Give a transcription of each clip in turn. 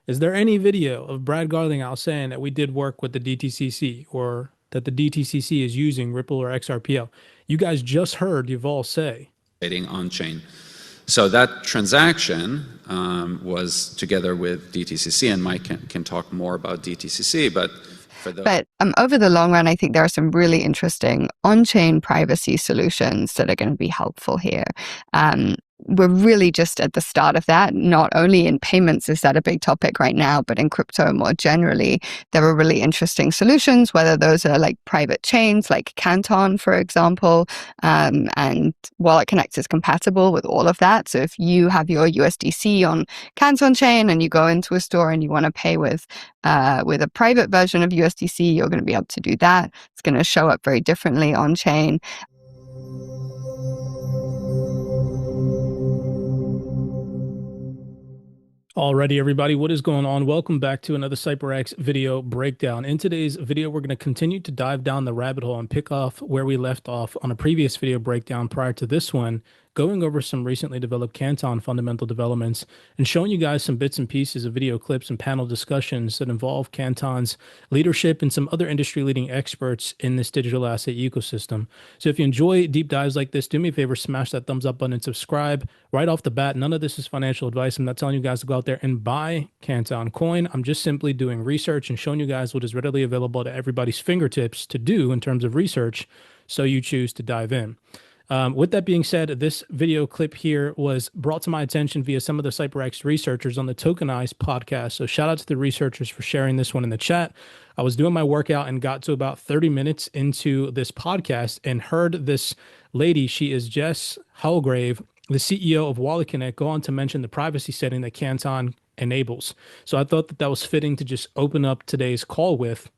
Is there any video of Brad Garlinghouse saying that we did work with the DTCC or that the DTCC is using Ripple or XRPL? You guys just heard Yuval say. On chain. So that transaction was together with DTCC, and Mike can talk more about DTCC, but for the... But over the long run, I think there are some really interesting on-chain privacy solutions that are going to be helpful here. We're really just at the start of that. Not only in payments is that a big topic right now, but in crypto more generally, there are really interesting solutions, whether those are like private chains like Canton, for example, and Wallet Connect is compatible with all of that. So if you have your USDC on Canton chain and you go into a store and you want to pay with a private version of USDC, you're going to be able to do that. It's going to show up very differently on chain. Alrighty, everybody, what is going on? Welcome back to another CYPRX video breakdown. In today's video, we're going to continue to dive down the rabbit hole and pick off where we left off on a previous video breakdown prior to this one, going over some recently developed Canton fundamental developments and showing you guys some bits and pieces of video clips and panel discussions that involve Canton's leadership and some other industry-leading experts in this digital asset ecosystem. So if you enjoy deep dives like this, do me a favor, smash that thumbs up button and subscribe. Right off the bat, none of this is financial advice. I'm not telling you guys to go out there and buy Canton coin. I'm just simply doing research and showing you guys what is readily available to everybody's fingertips to do in terms of research, so you choose to dive in. With that being said, this video clip here was brought to my attention via some of the CYPRX researchers on the Tokenized podcast. So shout out to the researchers for sharing this one in the chat. I was doing my workout and got to about 30 minutes into this podcast and heard this lady, she is Jess Hallgrave, the CEO of Wallet Connect, go on to mention the privacy setting that Canton enables. So I thought that that was fitting to just open up today's call with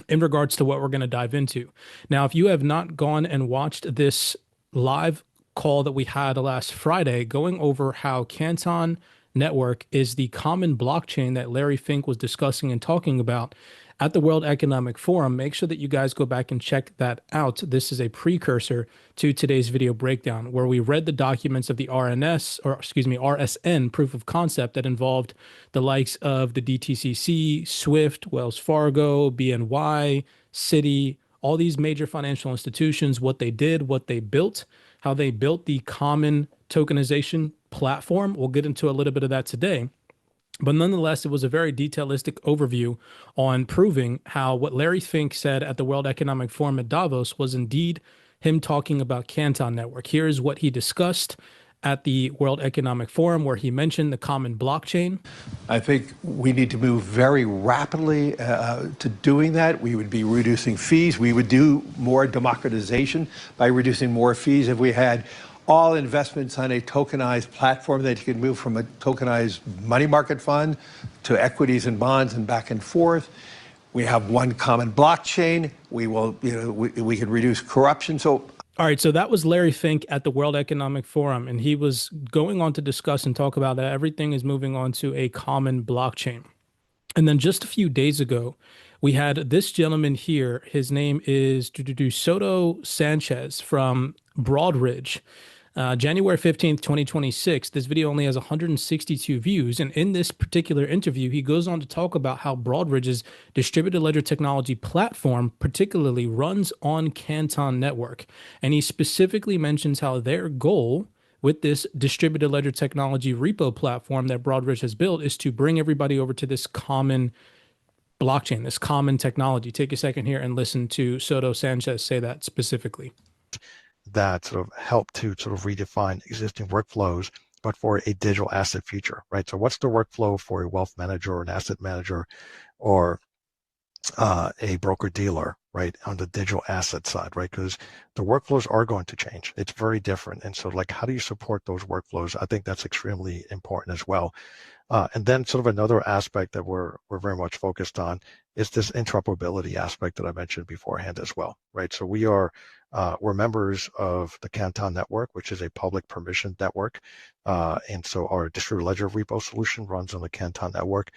in regards to what we're going to dive into. Now, if you have not gone and watched this live call that we had last Friday going over how Canton Network is the common blockchain that Larry Fink was discussing and talking about at the World Economic Forum, make sure that you guys go back and check that out. This is a precursor to today's video breakdown where we read the documents of the RSN proof of concept that involved the likes of the DTCC, Swift, Wells Fargo, BNY, Citi, all these major financial institutions, what they did, what they built, how they built the common tokenization platform. We'll get into a little bit of that today. But nonetheless, it was a very detailistic overview on proving how what Larry Fink said at the World Economic Forum at Davos was indeed him talking about Canton Network. Here is what he discussed at the World Economic Forum, where he mentioned the common blockchain. I think we need to move very rapidly to doing that. We would be reducing fees. We would do more democratization by reducing more fees if we had all investments on a tokenized platform that you could move from a tokenized money market fund to equities and bonds and back and forth. We have one common blockchain. We will, we can reduce corruption. So. All right, so that was Larry Fink at the World Economic Forum, and he was going on to discuss and talk about that everything is moving on to a common blockchain. And then just a few days ago, we had this gentleman here. His name is Soto Sanchez from Broadridge. January 15th, 2026, this video only has 162 views. And in this particular interview, he goes on to talk about how Broadridge's distributed ledger technology platform particularly runs on Canton Network. And he specifically mentions how their goal with this distributed ledger technology repo platform that Broadridge has built is to bring everybody over to this common blockchain, this common technology. Take a second here and listen to Soto Sanchez say that specifically. That sort of help to sort of redefine existing workflows, but for a digital asset future, right? So what's the workflow for a wealth manager or an asset manager or a broker dealer, right, on the digital asset side, right? Because the workflows are going to change. It's very different. And so like, how do you support those workflows? I think that's extremely important as well. And then sort of another aspect that we're very much focused on is this interoperability aspect that I mentioned beforehand as well, right? So we're members of the Canton Network, which is a public permission network. And so our distributed ledger repo solution runs on the Canton Network.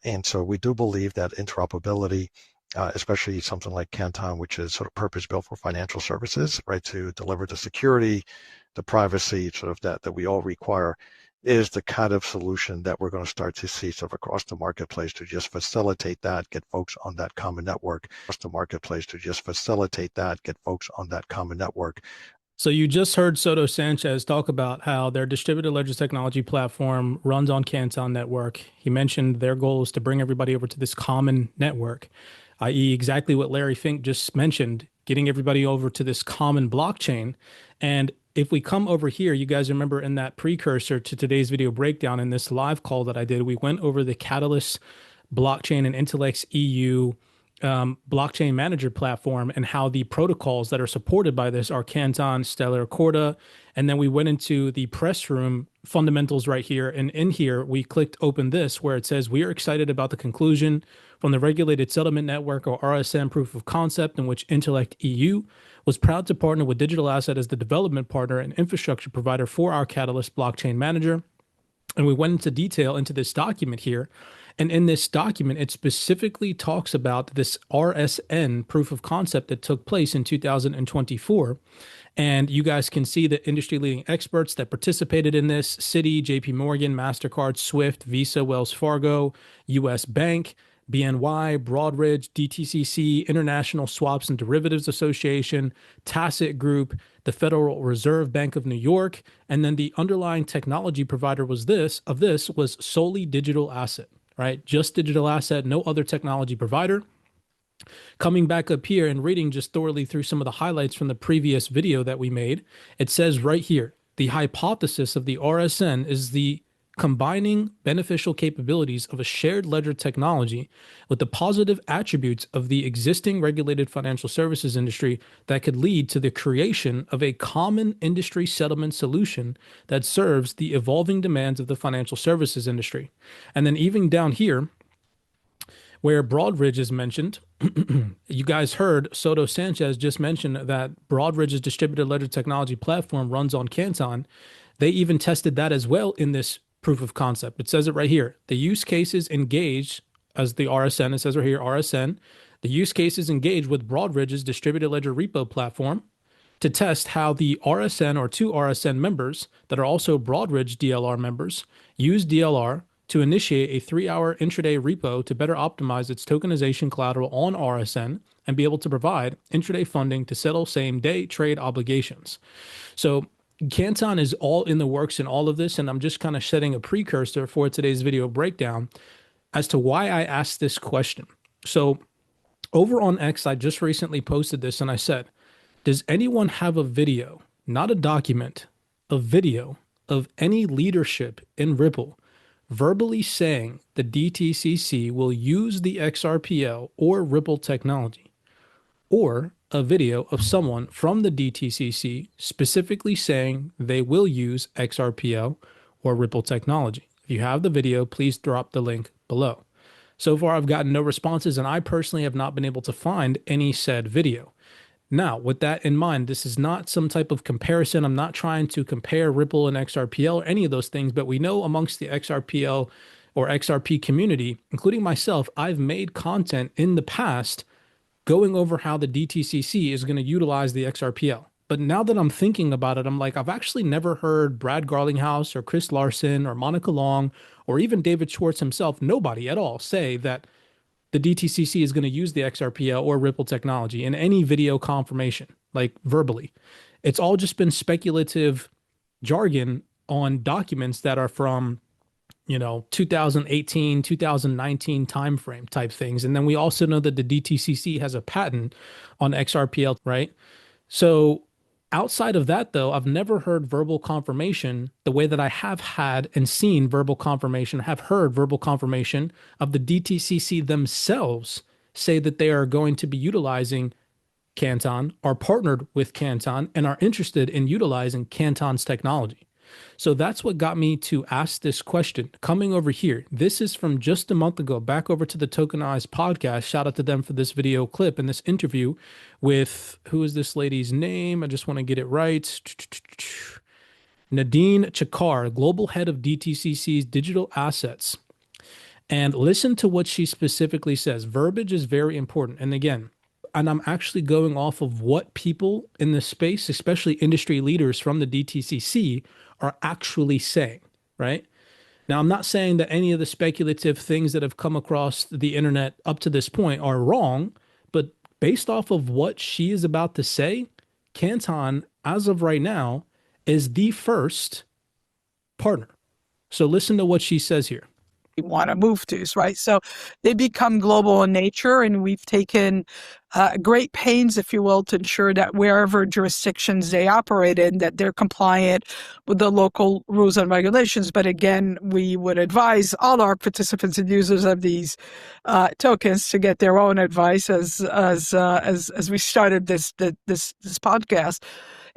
And so we do believe that interoperability, especially something like Canton, which is sort of purpose-built for financial services, right, to deliver the security, the privacy sort of that we all require, is the kind of solution that we're going to start to see sort of across the marketplace to just facilitate that, get folks on that common network, across the marketplace to just facilitate that, get folks on that common network. So you just heard Soto Sanchez talk about how their distributed ledger technology platform runs on Canton network. He mentioned their goal is to bring everybody over to this common network, i.e. exactly what Larry Fink just mentioned, getting everybody over to this common blockchain. And if we come over here, you guys remember in that precursor to today's video breakdown in this live call that I did, we went over the Catalyst blockchain and Intellex EU blockchain manager platform and how the protocols that are supported by this are Canton, Stellar, Corda. And then we went into the press room fundamentals right here. And in here, we clicked open this where it says, we are excited about the conclusion from the Regulated Settlement Network or RSN proof of concept in which Intellect EU was proud to partner with Digital Asset as the development partner and infrastructure provider for our Catalyst blockchain manager. And we went into detail into this document here. And in this document, it specifically talks about this RSN proof of concept that took place in 2024. And you guys can see the industry leading experts that participated in this: Citi, JP Morgan, MasterCard, Swift, Visa, Wells Fargo, US Bank, BNY, Broadridge, DTCC, International Swaps and Derivatives Association, Tacit Group, the Federal Reserve Bank of New York, and then the underlying technology provider was solely Digital Asset, right? Just Digital Asset, no other technology provider. Coming back up here and reading just thoroughly through some of the highlights from the previous video that we made, it says right here, the hypothesis of the RSN is the combining beneficial capabilities of a shared ledger technology with the positive attributes of the existing regulated financial services industry that could lead to the creation of a common industry settlement solution that serves the evolving demands of the financial services industry. And then even down here, where Broadridge is mentioned, you guys heard Soto Sanchez just mention that Broadridge's distributed ledger technology platform runs on Canton. They even tested that as well in this proof of concept. It says it right here. The use cases engaged as the RSN, it says right here, RSN, the use cases engaged with Broadridge's distributed ledger repo platform to test how the RSN or two RSN members that are also Broadridge DLR members use DLR to initiate a 3-hour intraday repo to better optimize its tokenization collateral on RSN and be able to provide intraday funding to settle same-day trade obligations. So Canton is all in the works in all of this, and I'm just kind of setting a precursor for today's video breakdown as to why I asked this question. So over on X, I just recently posted this, and I said, does anyone have a video, not a document, a video of any leadership in Ripple verbally saying the DTCC will use the XRPL or Ripple technology, or a video of someone from the DTCC specifically saying they will use XRPL or Ripple technology? If you have the video, please drop the link below. So far, I've gotten no responses, and I personally have not been able to find any said video. Now, with that in mind, this is not some type of comparison. I'm not trying to compare Ripple and XRPL or any of those things, but we know amongst the XRPL or XRP community, including myself, I've made content in the past going over how the DTCC is going to utilize the XRPL. But now that I'm thinking about it, I'm like, I've actually never heard Brad Garlinghouse or Chris Larson or Monica Long or even David Schwartz himself, nobody at all, say that the DTCC is going to use the XRPL or Ripple technology in any video confirmation, like verbally. It's all just been speculative jargon on documents that are from 2018, 2019 timeframe type things. And then we also know that the DTCC has a patent on XRPL, right? So outside of that, though, I've never heard verbal confirmation the way that I have had and seen verbal confirmation, have heard verbal confirmation of the DTCC themselves say that they are going to be utilizing Canton, are partnered with Canton, and are interested in utilizing Canton's technology. So that's what got me to ask this question. Coming over here, this is from just a month ago, back over to the Tokenized podcast. Shout out to them for this video clip and this interview with, who is this lady's name? I just want to get it right. Nadine Chakar, global head of DTCC's digital assets. And listen to what she specifically says. Verbiage is very important. And again, and I'm actually going off of what people in this space, especially industry leaders from the DTCC, are actually saying. right? Now, I'm not saying that any of the speculative things that have come across the internet up to this point are wrong, but based off of what she is about to say, Canton, as of right now, is the first partner. So listen to what she says here. Want to move to, right? So they become global in nature, and we've taken great pains, if you will, to ensure that wherever jurisdictions they operate in, that they're compliant with the local rules and regulations. But again, we would advise all our participants and users of these tokens to get their own advice as we started this podcast.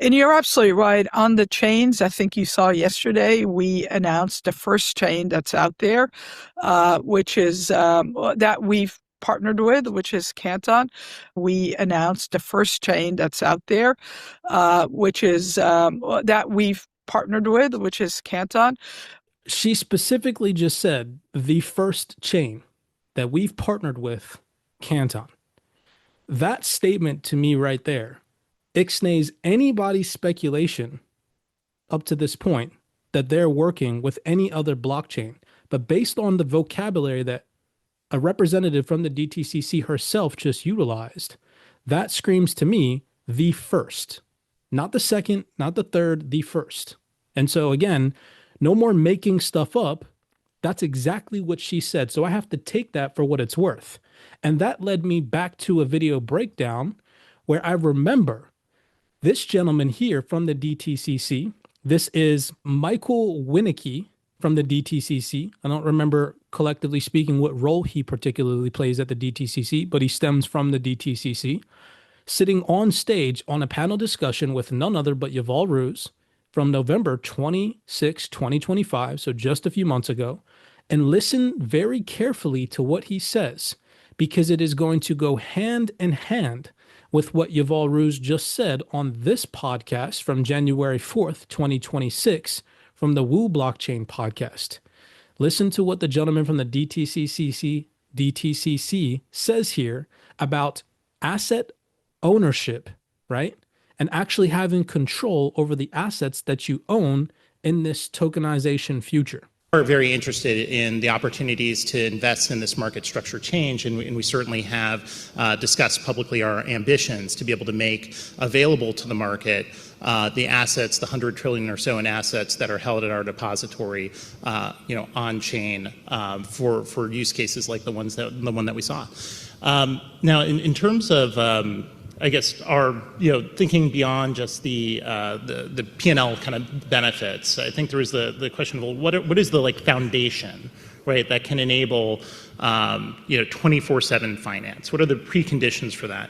And you're absolutely right. On the chains, I think you saw yesterday, we announced the first chain that's out there, which is that we've partnered with, which is Canton. We announced the first chain that's out there, which is that we've partnered with, which is Canton. She specifically just said the first chain that we've partnered with, Canton. That statement to me right there ixnays anybody's speculation up to this point that they're working with any other blockchain. But based on the vocabulary that a representative from the DTCC herself just utilized, that screams to me the first, not the second, not the third, the first. And so again, no more making stuff up. That's exactly what she said. So I have to take that for what it's worth. And that led me back to a video breakdown where I remember this gentleman here from the DTCC. This is Michael Winnicky from the DTCC. I don't remember, collectively speaking, what role he particularly plays at the DTCC, but he stems from the DTCC, sitting on stage on a panel discussion with none other but Yuval Ruse from November 26, 2025, so just a few months ago, and listen very carefully to what he says, because it is going to go hand in hand with what Yuval Ruse just said on this podcast from January 4th, 2026, from the Woo Blockchain podcast. Listen to what the gentleman from the DTCC says here about asset ownership, right? And actually having control over the assets that you own in this tokenization future. We're very interested in the opportunities to invest in this market structure change, and we certainly have discussed publicly our ambitions to be able to make available to the market the assets, the 100 trillion or so in assets that are held at our depository, on chain for use cases like the one that we saw. Now, in terms of I guess our thinking beyond just the P&L kind of benefits, I think there was the question of, well, what is the foundation, right, that can enable 24/7 finance? What are the preconditions for that?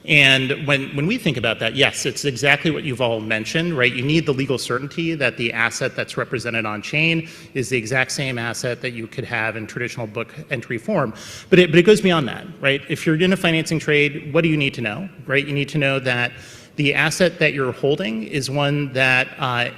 And when we think about that, yes, it's exactly what you've all mentioned, right? You need the legal certainty that the asset that's represented on chain is the exact same asset that you could have in traditional book entry form. But it goes beyond that, right? If you're in a financing trade, what do you need to know, right? You need to know that the asset that you're holding is one that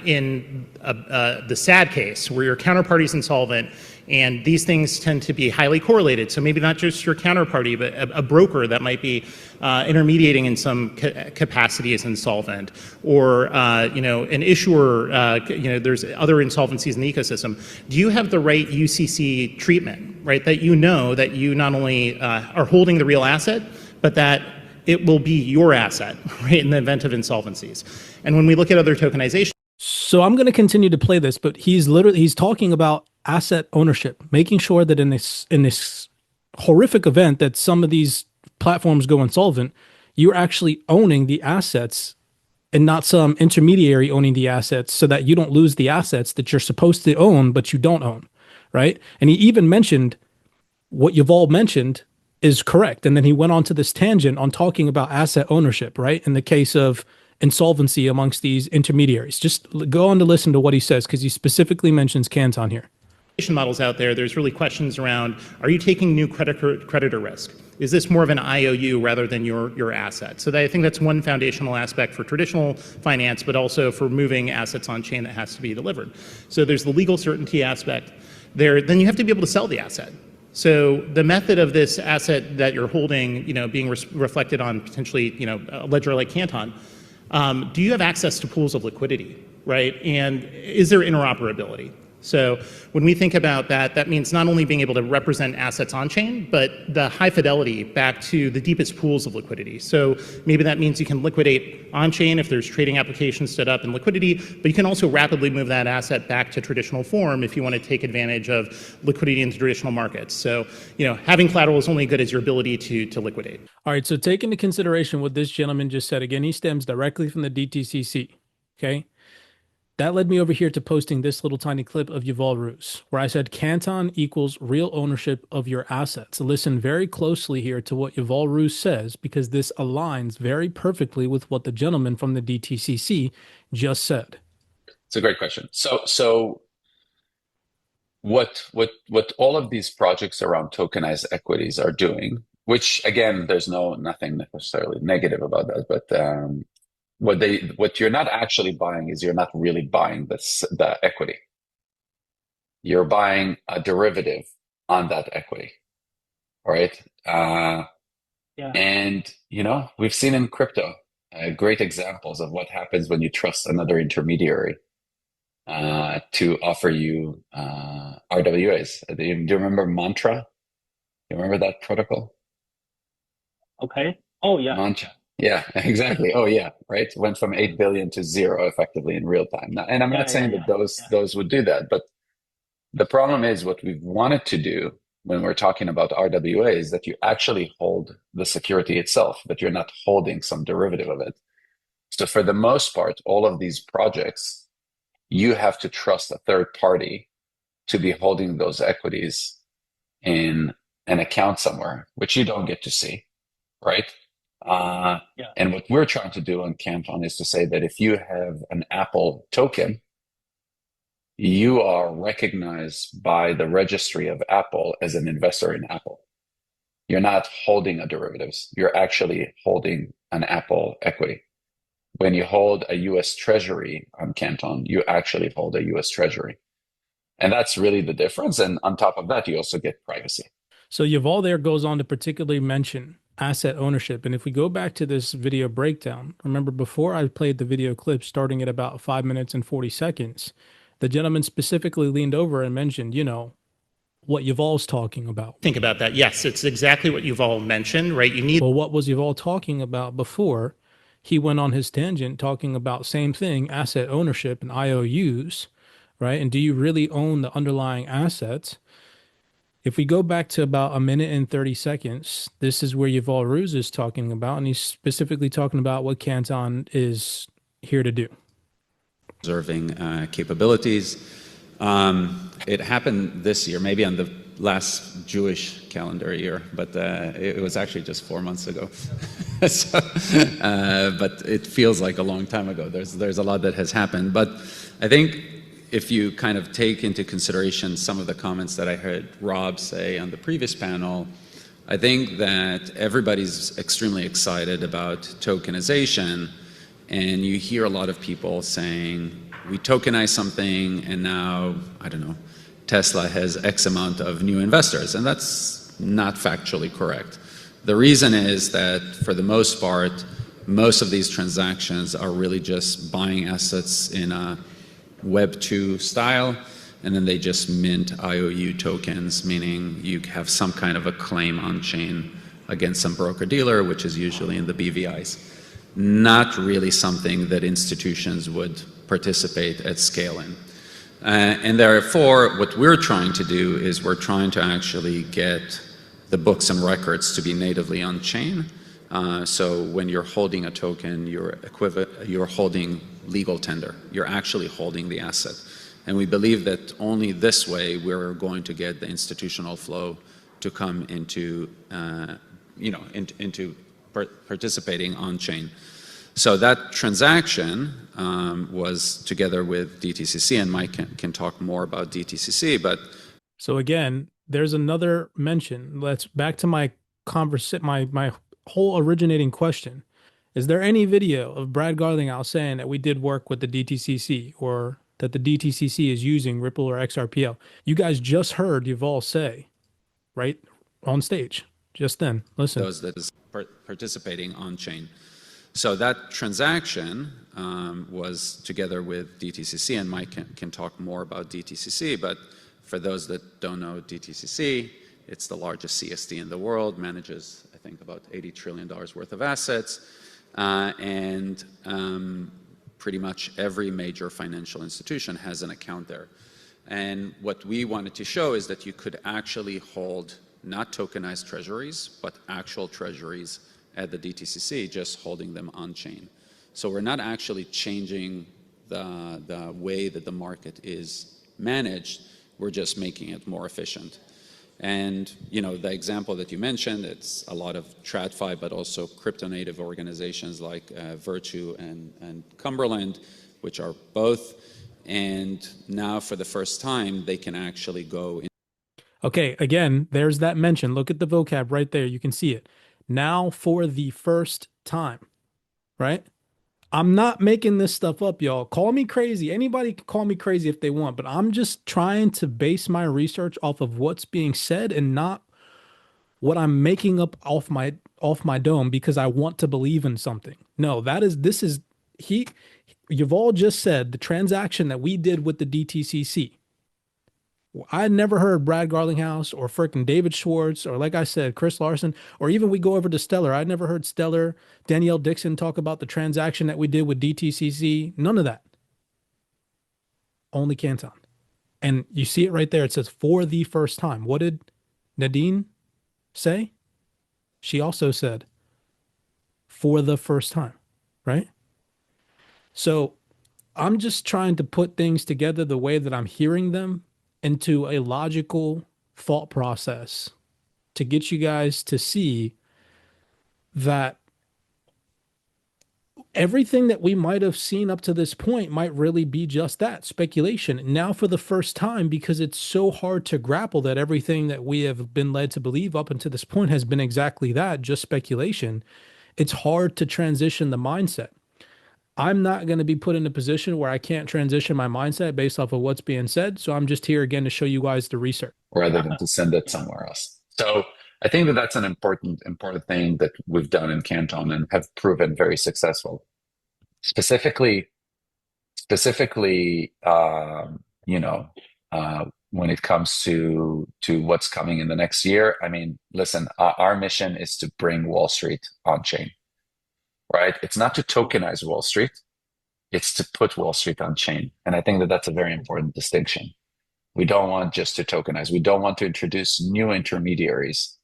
in the sad case where your counterparty's insolvent, and these things tend to be highly correlated. So maybe not just your counterparty, but a broker that might be intermediating in some capacity is insolvent, or an issuer. There's other insolvencies in the ecosystem. Do you have the right UCC treatment, right? That you know that you not only are holding the real asset, but that it will be your asset, right, in the event of insolvencies. And when we look at other tokenization. So I'm going to continue to play this, but he's talking about asset ownership, making sure that in this horrific event that some of these platforms go insolvent, you're actually owning the assets and not some intermediary owning the assets, so that you don't lose the assets that you're supposed to own, but you don't own, right? And he even mentioned what you've all mentioned is correct. And then he went on to this tangent on talking about asset ownership, right? In the case of insolvency amongst these intermediaries. Just go on to listen to what he says, because he specifically mentions Canton here. Models out there's really questions around, are you taking new creditor risk? Is this more of an IOU rather than your asset? So I think that's one foundational aspect for traditional finance, but also for moving assets on chain that has to be delivered. So there's the legal certainty aspect there. Then you have to be able to sell the asset. So the method of this asset that you're holding, being reflected on potentially, a ledger like Canton, do you have access to pools of liquidity, right? And is there interoperability? So when we think about that, that means not only being able to represent assets on chain, but the high fidelity back to the deepest pools of liquidity. So maybe that means you can liquidate on chain if there's trading applications stood up in liquidity, but you can also rapidly move that asset back to traditional form if you want to take advantage of liquidity in traditional markets. So, having collateral is only good as your ability to liquidate. All right, so take into consideration what this gentleman just said. Again, he stems directly from the DTCC, okay? That led me over here to posting this little tiny clip of Yuval Rus, where I said Canton equals real ownership of your assets. Listen very closely here to what Yuval Rus says, because this aligns very perfectly with what the gentleman from the DTCC just said. It's a great question. So what all of these projects around tokenized equities are doing, which again, there's nothing necessarily negative about that, but what you're not actually buying is you're not really buying the equity. You're buying a derivative on that equity, right? And we've seen in crypto great examples of what happens when you trust another intermediary to offer you RWAs. Do you remember Mantra? You remember that protocol? Okay. Oh yeah. Mantra. Yeah, exactly. Oh yeah, right. Went from 8 billion to 0 effectively in real time. Now, and I'm not saying that those would do that, but the problem is what we've wanted to do when we're talking about RWA is that you actually hold the security itself, that you're not holding some derivative of it. So for the most part, all of these projects, you have to trust a third party to be holding those equities in an account somewhere, which you don't get to see, right? And what we're trying to do on Canton is to say that if you have an Apple token, you are recognized by the registry of Apple as an investor in Apple. You're not holding a derivatives. You're actually holding an Apple equity. When you hold a US Treasury on Canton, you actually hold a US Treasury. And that's really the difference. And on top of that, you also get privacy. So Yuval there goes on to particularly mention asset ownership. And if we go back to this video breakdown, remember before I played the video clip starting at about 5 minutes and 40 seconds, the gentleman specifically leaned over and mentioned, what Yuval's talking about. Think about that. Yes, it's exactly what Yuval mentioned, right? Well, what was Yuval talking about before he went on his tangent talking about same thing, asset ownership and IOUs, right? And do you really own the underlying assets? If we go back to about 1 minute and 30 seconds, this is where Yuval Rus is talking about, and he's specifically talking about what Canton is here to do. Observing capabilities. It happened this year, maybe on the last Jewish calendar year, but it was actually just 4 months ago. But it feels like a long time ago. There's a lot that has happened. But I think if you kind of take into consideration some of the comments that I heard Rob say on the previous panel, I think that everybody's extremely excited about tokenization. And you hear a lot of people saying, we tokenize something and now, I don't know, Tesla has X amount of new investors. And that's not factually correct. The reason is that for the most part, most of these transactions are really just buying assets in a Web 2 style, and then they just mint IOU tokens, meaning you have some kind of a claim on chain against some broker dealer, which is usually in the BVIs. Not really something that institutions would participate at scale in. And therefore, what we're trying to do is we're trying to actually get the books and records to be natively on chain. So when you're holding a token, you're holding legal tender. You're actually holding the asset. And we believe that only this way we're going to get the institutional flow to come into, into participating on chain. So that transaction was together with DTCC, and Mike can talk more about DTCC. But so again, there's another mention. Let's back to my my whole originating question. Is there any video of Brad Garlinghouse saying that we did work with the DTCC or that the DTCC is using Ripple or XRPL? You guys just heard Yuval say, right, on stage, just then. Listen. Those that is participating on chain. So that transaction was together with DTCC, and Mike can talk more about DTCC, but for those that don't know DTCC, it's the largest CSD in the world, manages, I think, about $80 trillion worth of assets, and pretty much every major financial institution has an account there. And what we wanted to show is that you could actually hold not tokenized treasuries, but actual treasuries at the DTCC, just holding them on-chain. So we're not actually changing the way that the market is managed, we're just making it more efficient. And you know, the example that you mentioned, it's a lot of TradFi, but also crypto-native organizations like Virtue and Cumberland, which are both. And now for the first time, they can actually go in. Okay, again, there's that mention. Look at the vocab right there. You can see it. Now for the first time, right? I'm not making this stuff up, y'all. Call me crazy. Anybody can call me crazy if they want, but I'm just trying to base my research off of what's being said and not what I'm making up off my dome because I want to believe in something. No, you've all just said the transaction that we did with the DTCC. I had never heard Brad Garlinghouse or frickin' David Schwartz or, like I said, Chris Larson, or even we go over to Stellar. I'd never heard Stellar, Danielle Dixon talk about the transaction that we did with DTCC. None of that. Only Canton. And you see it right there. It says for the first time. What did Nadine say? She also said for the first time, right? So I'm just trying to put things together the way that I'm hearing them into a logical thought process to get you guys to see that everything that we might have seen up to this point might really be just that, speculation. Now for the first time, because it's so hard to grapple that everything that we have been led to believe up until this point has been exactly that, just speculation, it's hard to transition the mindset. I'm not going to be put in a position where I can't transition my mindset based off of what's being said. So I'm just here again to show you guys the research. Rather than to send it somewhere else. So I think that that's an important thing that we've done in Canton and have proven very successful. Specifically, when it comes to what's coming in the next year, I mean, listen, our mission is to bring Wall Street on chain. Right? It's not to tokenize Wall Street. It's to put Wall Street on chain. And I think that that's a very important distinction. We don't want just to tokenize. We don't want to introduce new intermediaries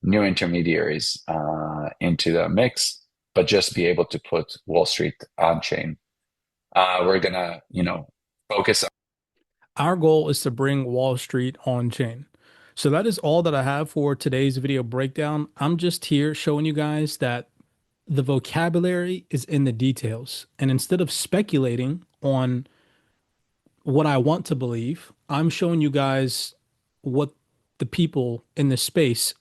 into the mix, but just be able to put Wall Street on chain. We're going to, focus on. Our goal is to bring Wall Street on chain. So that is all that I have for today's video breakdown. I'm just here showing you guys that the vocabulary is in the details. And instead of speculating on what I want to believe, I'm showing you guys what the people in this space,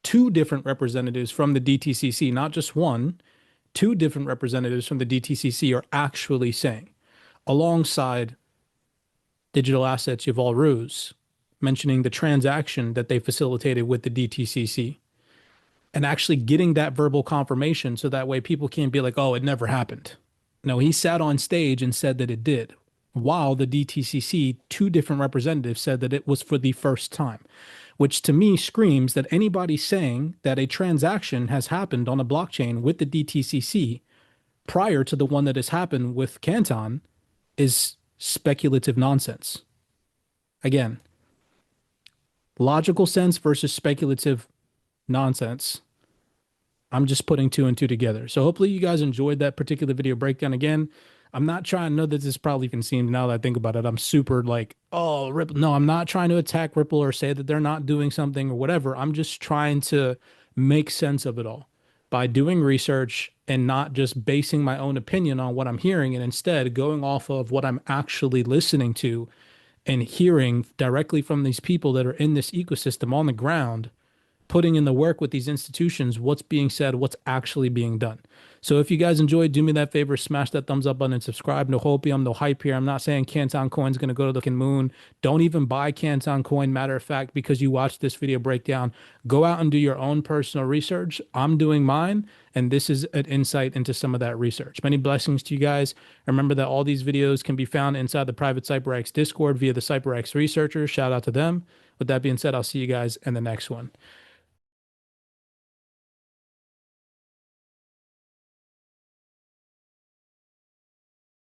two different representatives from the DTCC, not just one, two different representatives from the DTCC are actually saying, alongside Digital Assets Yuval Ruse, mentioning the transaction that they facilitated with the DTCC. And actually getting that verbal confirmation so that way people can't be like, oh, it never happened. No, he sat on stage and said that it did, while the DTCC, two different representatives said that it was for the first time, which to me screams that anybody saying that a transaction has happened on a blockchain with the DTCC prior to the one that has happened with Canton is speculative nonsense. Again, logical sense versus speculative nonsense. I'm just putting two and two together. So hopefully you guys enjoyed that particular video breakdown. Again, I'm not trying to know that this probably even seems, now that I think about it, I'm super like, oh, Ripple. No, I'm not trying to attack Ripple or say that they're not doing something or whatever. I'm just trying to make sense of it all by doing research and not just basing my own opinion on what I'm hearing, and instead going off of what I'm actually listening to and hearing directly from these people that are in this ecosystem on the ground, putting in the work with these institutions, what's being said, what's actually being done. So if you guys enjoyed, do me that favor, smash that thumbs up button and subscribe. No hopium, no hype here. I'm not saying Canton coin's going to go to the fucking moon. Don't even buy Canton coin. Matter of fact, because you watched this video breakdown, go out and do your own personal research. I'm doing mine, and this is an insight into some of that research. Many blessings to you guys. Remember that all these videos can be found inside the private CYPRX Discord via the CYPRX researchers. Shout out to them. With that being said, I'll see you guys in the next one.